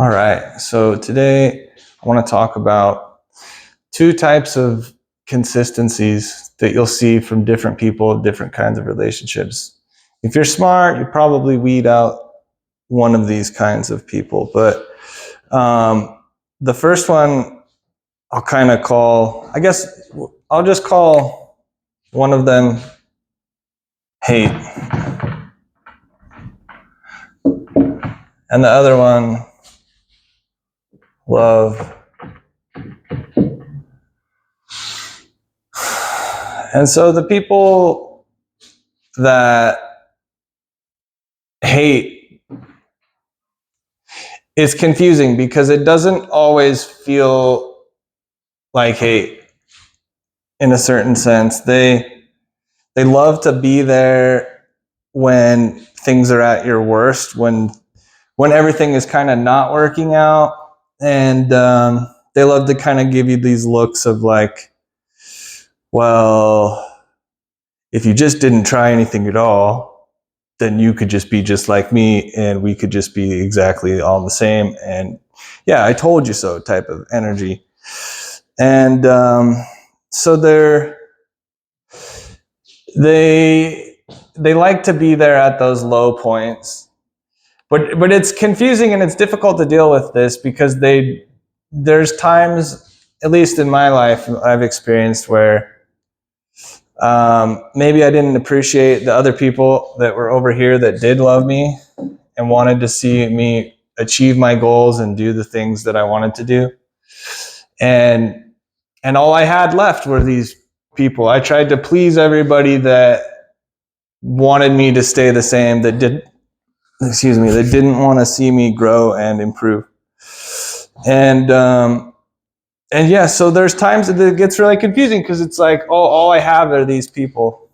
All right, so today I want to talk about two types of consistencies that you'll see from different people, different kinds of relationships. If you're smart, you probably weed out one of these kinds of people. But the first one I'll kind of call, I guess I'll just call one of them hate, and the other one love. And so the people that hate, it's confusing because it doesn't always feel like hate in a certain sense. They love to be there when things are at your worst, when everything is kind of not working out, and they love to kind of give you these looks of like, well, if you just didn't try anything at all, then you could just be just like me and we could just be exactly all the same. And yeah, I told you so type of energy. And so they like to be there at those low points. But it's confusing and it's difficult to deal with this because there's times, at least in my life, I've experienced where maybe I didn't appreciate the other people that were over here that did love me and wanted to see me achieve my goals and do the things that I wanted to do. And all I had left were these people. I tried to please everybody that wanted me to stay the same, that didn't want to see me grow and improve. And yeah, so there's times that it gets really confusing because it's like, oh, all I have are these people.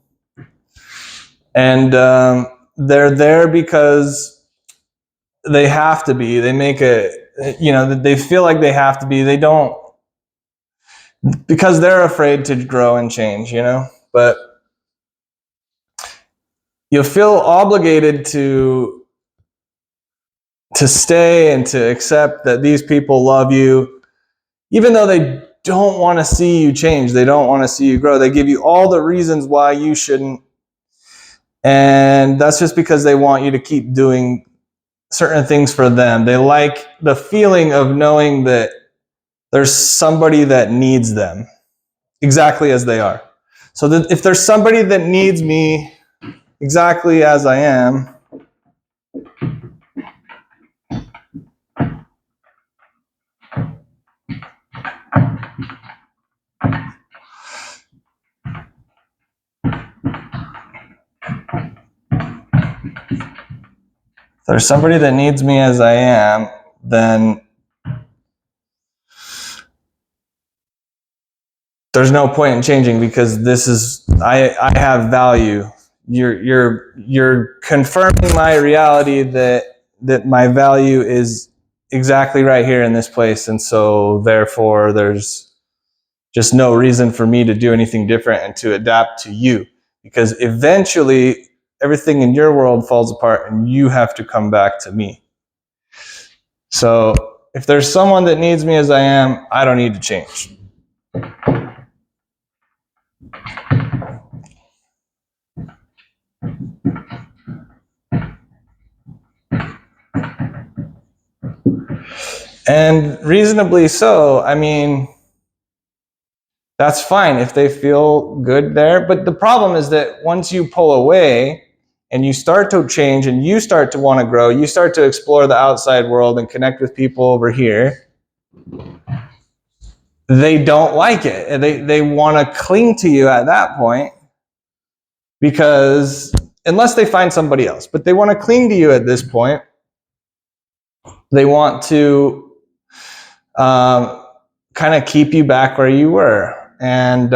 And they're there because they have to be. They make they feel like they have to be. They don't, because they're afraid to grow and change, But you feel obligated to stay and to accept that these people love you, even though they don't want to see you change. They don't want to see you grow. They give you all the reasons why you shouldn't. And that's just because they want you to keep doing certain things for them. They like the feeling of knowing that there's somebody that needs them exactly as they are. So that if there's somebody that needs me exactly as I am, then there's no point in changing because I have value. You're confirming my reality that my value is exactly right here in this place, and so therefore there's just no reason for me to do anything different and to adapt to you, because eventually everything in your world falls apart and you have to come back to me. So if there's someone that needs me as I am, I don't need to change. And reasonably so. I mean, that's fine if they feel good there. But the problem is that once you pull away and you start to change and you start to want to grow, you start to explore the outside world and connect with people over here, they don't like it. And they want to cling to you at that point, because unless they find somebody else, but they want to cling to you at this point. They want to kind of keep you back where you were. And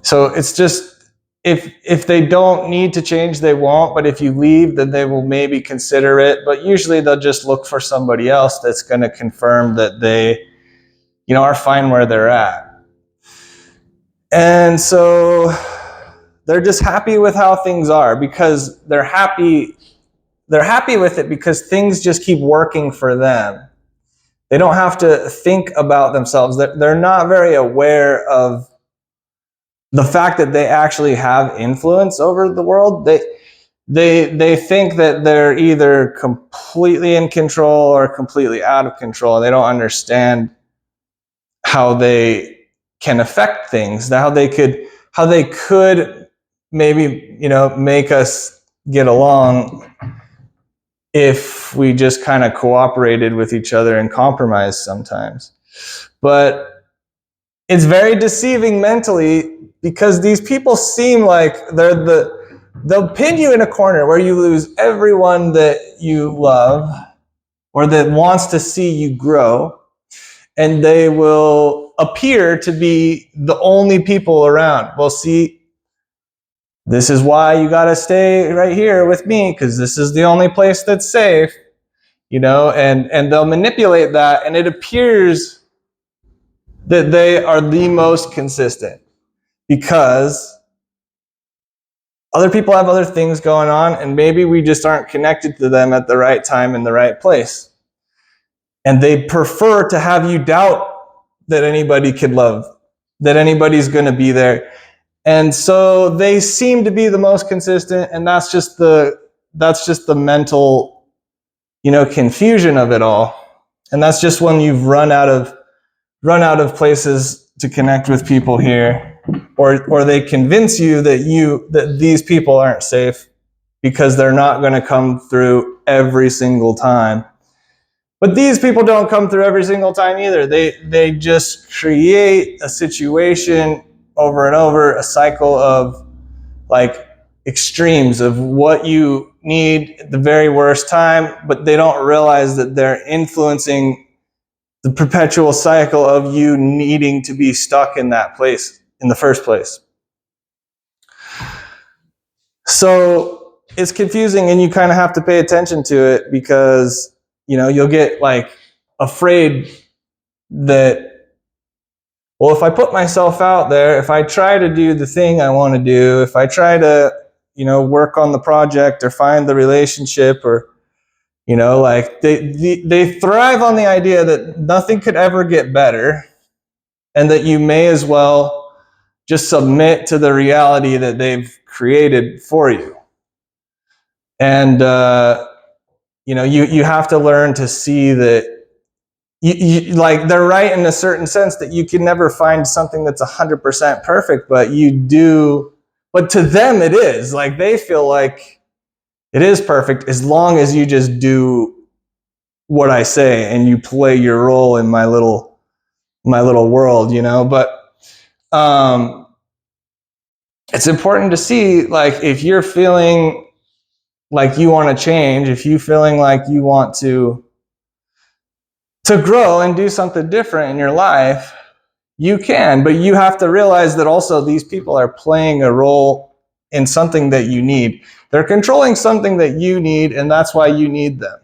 so it's just, if they don't need to change, they won't. But if you leave, then they will maybe consider it. But usually they'll just look for somebody else that's going to confirm that they, are fine where they're at. And so they're just happy with how things are because they're happy they're happy with it because things just keep working for them. They don't have to think about themselves. They're not very aware of the fact that they actually have influence over the world. They think that they're either completely in control or completely out of control. They don't understand how they can affect things, how they could maybe, make us get along if we just kind of cooperated with each other and compromised sometimes. But it's very deceiving mentally, because these people seem like they'll pin you in a corner where you lose everyone that you love or that wants to see you grow, and they will appear to be the only people around. Well, see, this is why you got to stay right here with me, because this is the only place that's safe, and they'll manipulate that, and it appears that they are the most consistent because other people have other things going on, and maybe we just aren't connected to them at the right time in the right place. And they prefer to have you doubt that anybody could love, that anybody's going to be there. And so they seem to be the most consistent, and that's just the mental, confusion of it all. And that's just when you've run out of places to connect with people here, or they convince you that these people aren't safe because they're not going to come through every single time. But these people don't come through every single time either. They just create a situation over and over, a cycle of like extremes of what you need at the very worst time, but they don't realize that they're influencing the perpetual cycle of you needing to be stuck in that place in the first place. So it's confusing, and you kind of have to pay attention to it, because you'll get like afraid that, well, if I put myself out there, if I try to do the thing I want to do, if I try to work on the project or find the relationship, or like they thrive on the idea that nothing could ever get better, and that you may as well just submit to the reality that they've created for you. And you have to learn to see that you like they're right in a certain sense, that you can never find something that's 100% perfect, but you do. But to them, it is. Like, they feel like it is perfect as long as you just do what I say and you play your role in my little world, But it's important to see, like, if you're feeling like you want to change, if you're feeling like you want to grow and do something different in your life, you can, but you have to realize that also these people are playing a role in something that you need. They're controlling something that you need, and that's why you need them.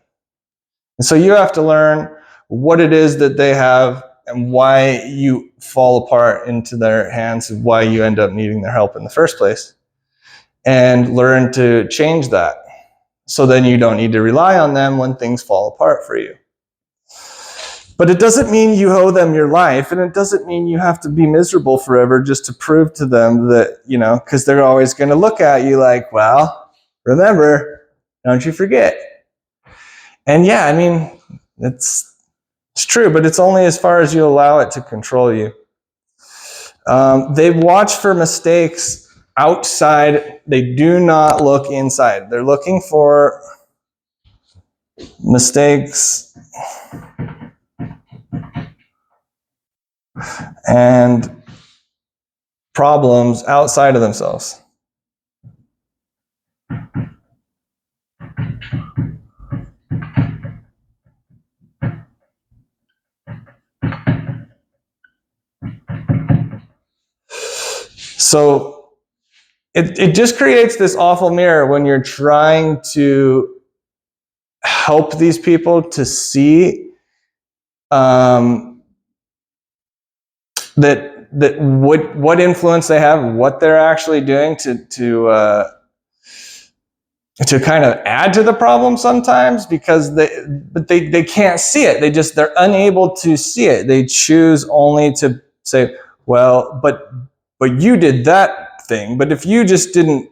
And so you have to learn what it is that they have and why you fall apart into their hands, and why you end up needing their help in the first place, and learn to change that. So then you don't need to rely on them when things fall apart for you. But it doesn't mean you owe them your life, and it doesn't mean you have to be miserable forever just to prove to them that, because they're always going to look at you like, well, remember, don't you forget. And yeah, I mean, it's true, but it's only as far as you allow it to control you. They watch for mistakes outside. They do not look inside. They're looking for mistakes and problems outside of themselves. So it just creates this awful mirror when you're trying to help these people to see that what influence they have, what they're actually doing to to kind of add to the problem sometimes, because they can't see it. They're unable to see it. They choose only to say, well, but you did that thing. But if you just didn't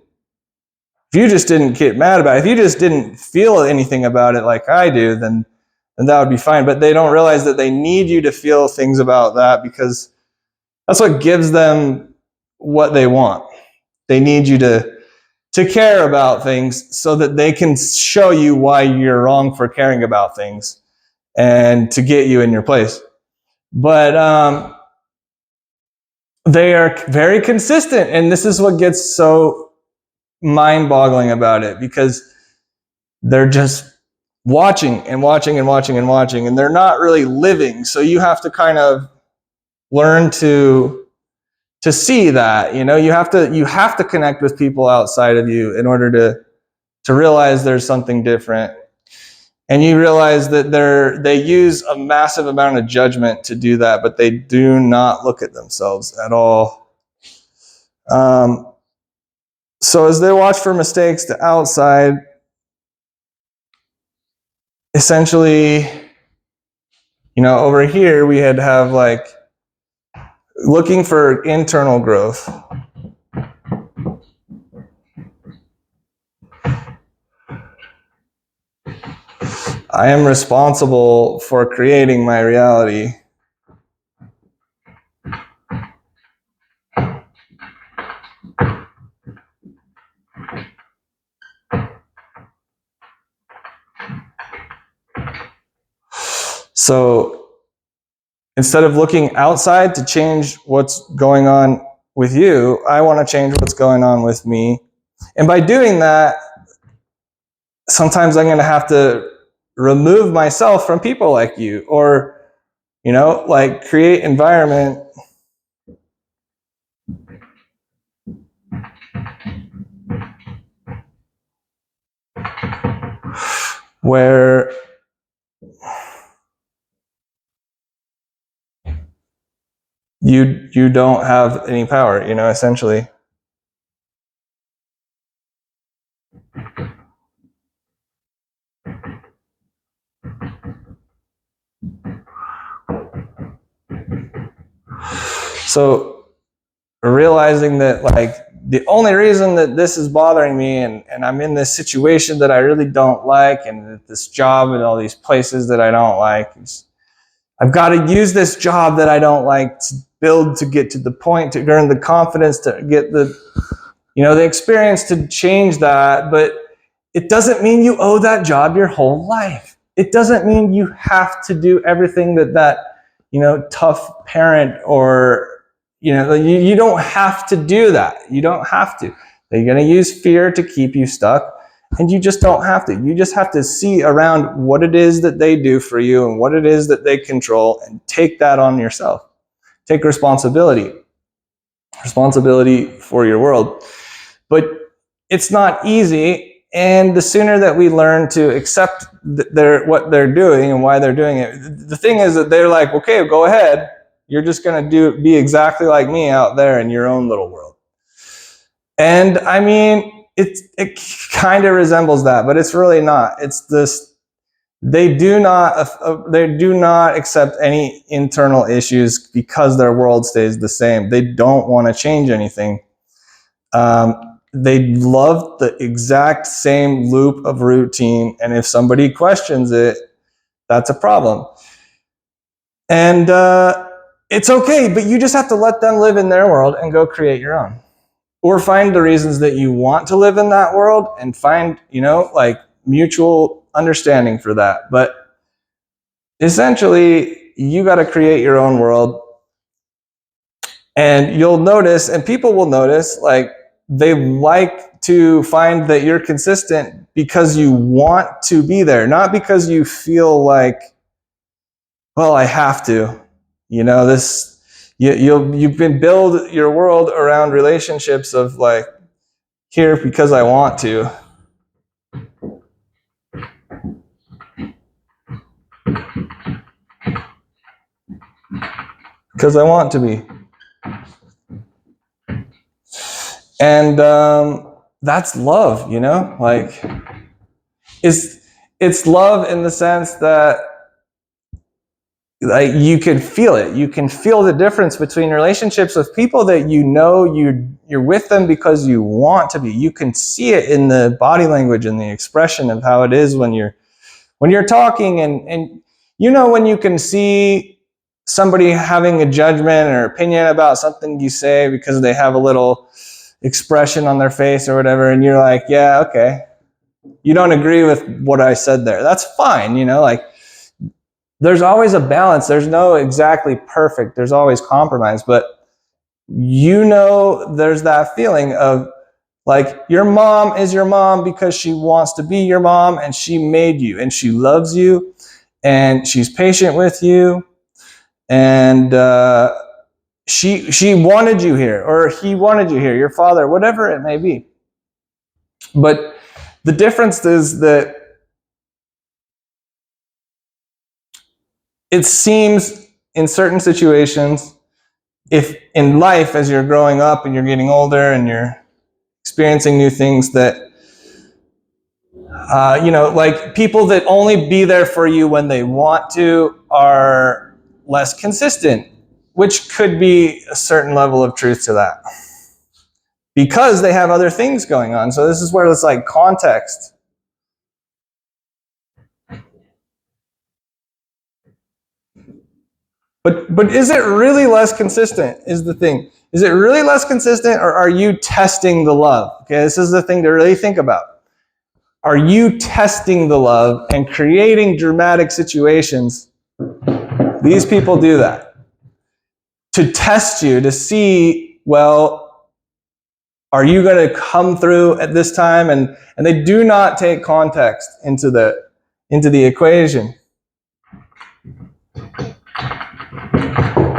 get mad about it, if you just didn't feel anything about it like I do, then that would be fine. But they don't realize that they need you to feel things about that, because that's what gives them what they want. They need you to care about things so that they can show you why you're wrong for caring about things and to get you in your place. But they are very consistent, and this is what gets so mind-boggling about it, because they're just watching and watching and watching and watching, and they're not really living. So you have to kind of learn to see that, you have to connect with people outside of you in order to realize there's something different. And you realize that they use a massive amount of judgment to do that, but they do not look at themselves at all. So as they watch for mistakes to outside, essentially, over here we had to have like looking for internal growth. I am responsible for creating my reality. So instead of looking outside to change what's going on with you, I want to change what's going on with me. And by doing that, sometimes I'm going to have to remove myself from people like you, or, like create environment where you don't have any power, essentially. So realizing that like the only reason that this is bothering me, and I'm in this situation that I really don't like, and this job and all these places that I don't like, I've got to use this job that I don't like to get to the point, to earn the confidence, to get the experience to change that. But it doesn't mean you owe that job your whole life. It doesn't mean you have to do everything that tough parent, or you don't have to do that. You don't have to. They're going to use fear to keep you stuck, and you just don't have to. You just have to see around what it is that they do for you and what it is that they control, and take that on yourself. Take responsibility for your world. But it's not easy. And the sooner that we learn to accept what they're doing and why they're doing it, the thing is that they're like, okay, go ahead. You're just going to be exactly like me out there in your own little world. And I mean, it kind of resembles that, but it's really not. It's this. They do not accept any internal issues because their world stays the same. They don't want to change anything. They love the exact same loop of routine, and if somebody questions it, that's a problem. And it's okay, but you just have to let them live in their world and go create your own. Or find the reasons that you want to live in that world, and find, like mutual understanding for that. But essentially, you got to create your own world. And you'll notice, and people will notice, like, they like to find that you're consistent because you want to be there, not because you feel like, well, I have to. You've been build your world around relationships of like, here because I want to. Because I want to be. And that's love, you know? Like, it's love in the sense that, like, you can feel it. You can feel the difference between relationships with people that you know you're with them because you want to be. You can see it in the body language and the expression of how it is when you're talking, and you know when you can see somebody having a judgment or opinion about something you say because they have a little expression on their face or whatever, and you're like, yeah, okay, you don't agree with what I said there. That's fine, you know, like, there's always a balance. There's no exactly perfect. There's always compromise, but you know, there's that feeling of, like, your mom is your mom because she wants to be your mom, and she made you, and she loves you, and she's patient with you, and she wanted you here, or he wanted you here, your father, whatever it may be. But the difference is that it seems in certain situations, if in life, as you're growing up and you're getting older and you're experiencing new things, that you know, like, people that only be there for you when they want to are less consistent, which could be a certain level of truth to that, because they have other things going on. So this is where it's like context. But is it really less consistent is the thing. Is it really less consistent, or are you testing the love? Okay, this is the thing to really think about. Are you testing the love and creating dramatic situations? These people do that to test you, to see, well, are you going to come through at this time? And they do not take context into the equation,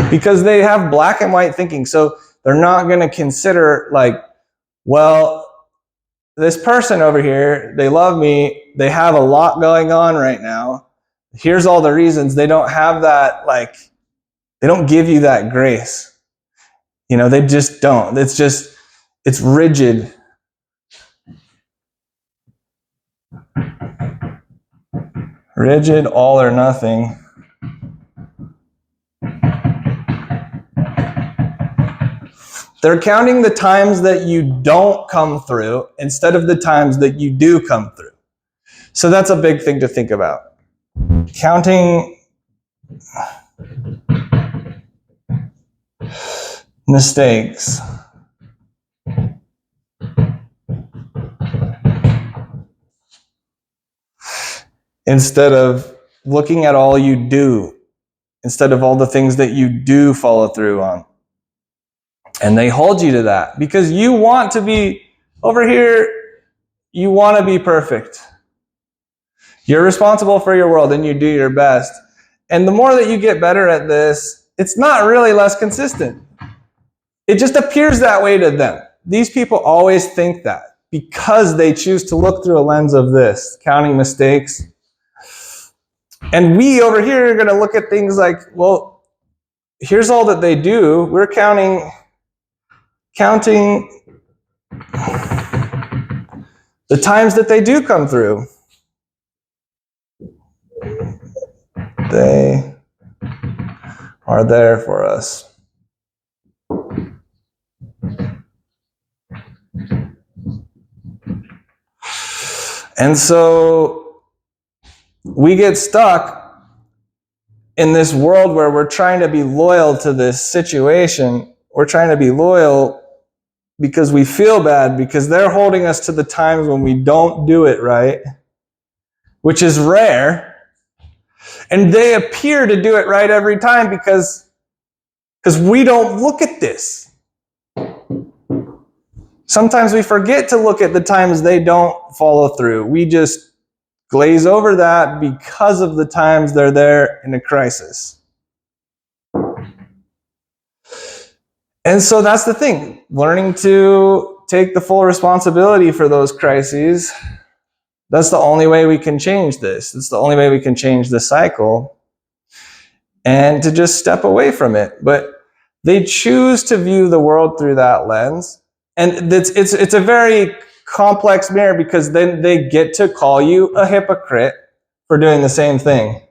because they have black and white thinking. So they're not going to consider, like, well, this person over here, they love me, they have a lot going on right now, here's all the reasons. They don't have that, like, they don't give you that grace. You know, they just don't. It's rigid. Rigid, all or nothing. They're counting the times that you don't come through instead of the times that you do come through. So that's a big thing to think about. Counting mistakes. Instead of looking at all you do, instead of all the things that you do follow through on. And they hold you to that because you want to be over here, you want to be perfect. You're responsible for your world and you do your best. And the more that you get better at this, it's not really less consistent. It just appears that way to them. These people always think that because they choose to look through a lens of this, counting mistakes. And we over here are going to look at things like, well, here's all that they do. We're counting the times that they do come through. They are there for us. And so we get stuck in this world where we're trying to be loyal to this situation. We're trying to be loyal because we feel bad, because they're holding us to the times when we don't do it right, which is rare. And they appear to do it right every time because we don't look at this. Sometimes we forget to look at the times they don't follow through. We just glaze over that because of the times they're there in a crisis. And so that's the thing, learning to take the full responsibility for those crises. That's the only way we can change this. It's the only way we can change the cycle, and to just step away from it. But they choose to view the world through that lens. And it's a very complex mirror, because then they get to call you a hypocrite for doing the same thing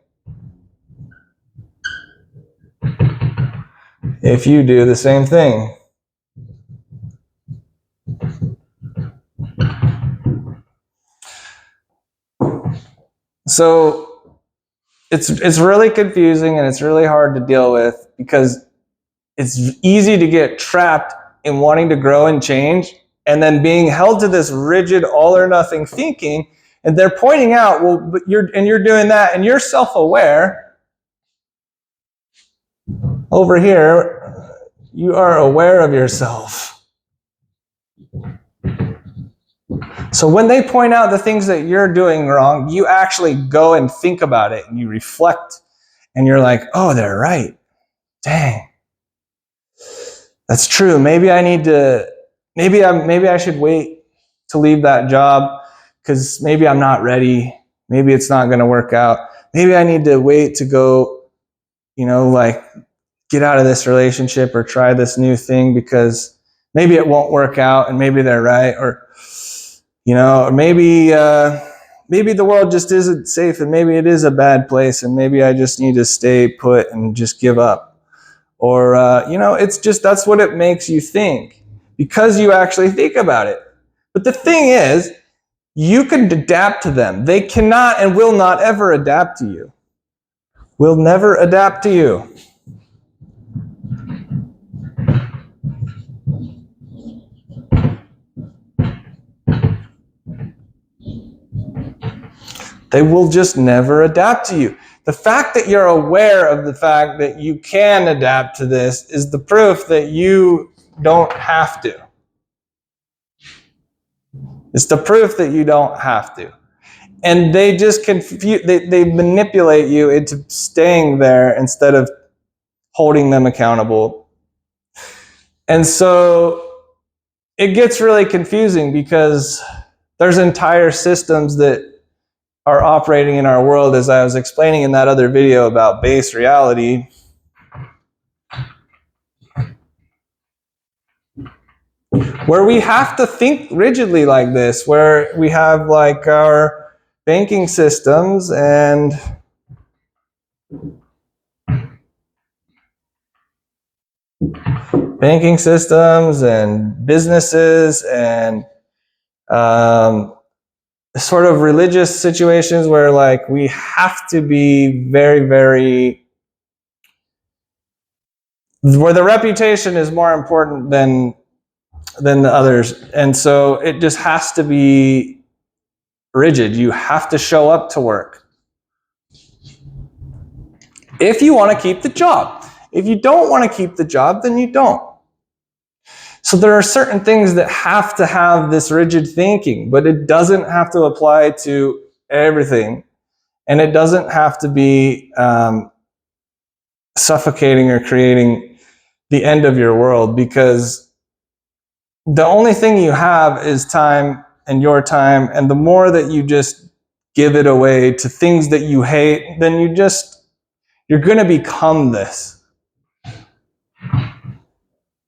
if you do the same thing. So it's really confusing and it's really hard to deal with, because it's easy to get trapped in wanting to grow and change and then being held to this rigid all or nothing thinking. And they're pointing out, well, but you're doing that and you're self-aware. Over here, you are aware of yourself. So when they point out the things that you're doing wrong, you actually go and think about it and you reflect and you're like, oh, they're right. Dang. That's true. Maybe I need to, maybe I should wait to leave that job because maybe I'm not ready. Maybe it's not going to work out. Maybe I need to wait to go, like get out of this relationship or try this new thing because maybe it won't work out and maybe they're right. Or, or maybe the world just isn't safe and maybe it is a bad place and maybe I just need to stay put and just give up. Or, it's just, that's what it makes you think because you actually think about it. But the thing is, you can adapt to them. They cannot and will not ever adapt to you. Will never adapt to you. They will just never adapt to you. The fact that you're aware of the fact that you can adapt to this is the proof that you don't have to. It's the proof that you don't have to. And they just they manipulate you into staying there instead of holding them accountable. And so it gets really confusing because there's entire systems that are operating in our world, as I was explaining in that other video about base reality. Where we have to think rigidly like this, where we have like our banking systems and businesses and sort of religious situations where like we have to be very, very, where the reputation is more important than the others. And so it just has to be rigid. You have to show up to work if you want to keep the job. If you don't want to keep the job, then you don't. So there are certain things that have to have this rigid thinking, but it doesn't have to apply to everything. And it doesn't have to be suffocating or creating the end of your world, because the only thing you have is time and your time. And the more that you just give it away to things that you hate, then you're going to become this.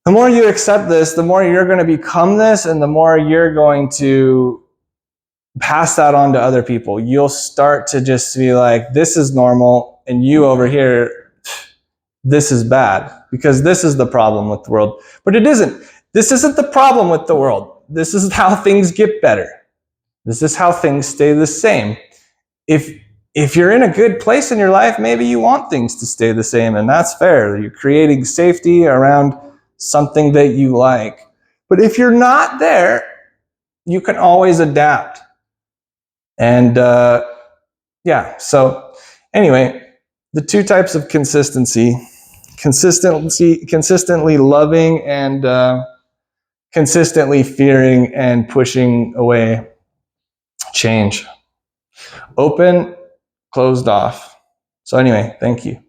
The more you accept this, the more you're going to become this, and the more you're going to pass that on to other people. You'll start to just be like, this is normal, and you over here, this is bad, because this is the problem with the world. But it isn't. This isn't the problem with the world. This is how things get better. This is how things stay the same. If you're in a good place in your life, maybe you want things to stay the same, and that's fair. You're creating safety around something that you like. But if you're not there, you can always adapt. And so anyway, the two types of consistently loving and consistently fearing and pushing away change. Open, closed off. So anyway, thank you.